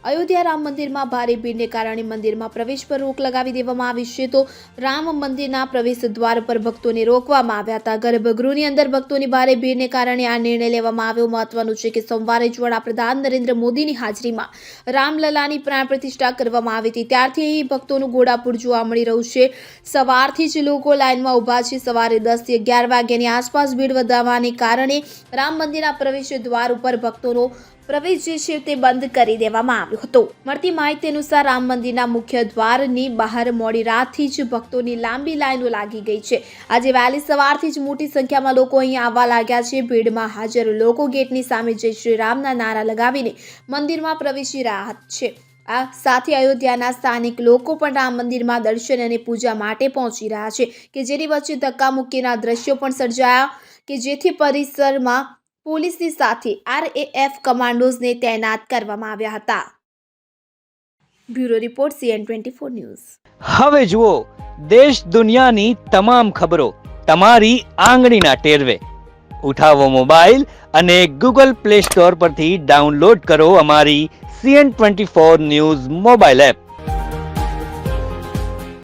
અયોધ્યા રામ મંદિરમાં ભારે ભીડને કારણે મંદિરમાં પ્રવેશ પર રોક લગાવી દેવામાં આવી છે, તો રામ મંદિરના પ્રવેશ દ્વાર પર ભક્તોને રોકવામાં આવ્યા હતા. ગર્ભગૃહની અંદર ભક્તોની ભારે ભીડને કારણે આ નિર્ણય લેવામાં આવ્યો. મહત્વનું છે કે સોમવારે જ વડાપ્રધાન નરેન્દ્ર મોદીની હાજરીમાં રામલલાની પ્રાણ પ્રતિષ્ઠા કરવામાં આવી હતી. ત્યારથી અહીં ભક્તોનું ઘોડાપુર જોવા મળી રહ્યું છે. સવારથી જ લોકો લાઇનમાં ઊભા છે. સવારે 10 થી 11 વાગ્યાની આસપાસ ભીડ વધવાને કારણે રામ મંદિરના પ્રવેશ દ્વાર ઉપર ભક્તોનો પ્રવેશ જે છે તે બંધ કરી દેવામાં આવ્યો હતો. મળતી માહિતી અનુસાર રામ મંદિરના મુખ્ય દ્વારની બહાર મોડી રાતથી જ ભક્તોની લાંબી લાઈનો લાગી ગઈ છે. આજે વહેલી સવારથી જ મોટી સંખ્યામાં લોકો અહીં આવવા લાગ્યા છે. ભીડમાં હાજર લોકો ગેટની સામે જય શ્રી રામના નારા લગાવીને મંદિરમાં પ્રવેશી રહ્યા છે. આ સાથે અયોધ્યાના સ્થાનિક લોકો પણ રામ મંદિરમાં દર્શન અને પૂજા માટે પહોંચી રહ્યા છે, કે જેની વચ્ચે ધક્કામુક્કીના દ્રશ્યો પણ સર્જાયા, કે જેથી પરિસરમાં પોલીસની સાથે RAF કમાન્ડોઝને તૈનાત કરવામાં આવ્યા હતા. Bureau report CN24 news. હવે જુઓ દેશ દુનિયાની તમામ ખબરો તમારી આંગળીના ટેરવે. ઉઠાવો મોબાઈલ અને Google Play Store પરથી ડાઉનલોડ કરો અમારી CN24 ન્યૂઝ મોબાઈલ એપ.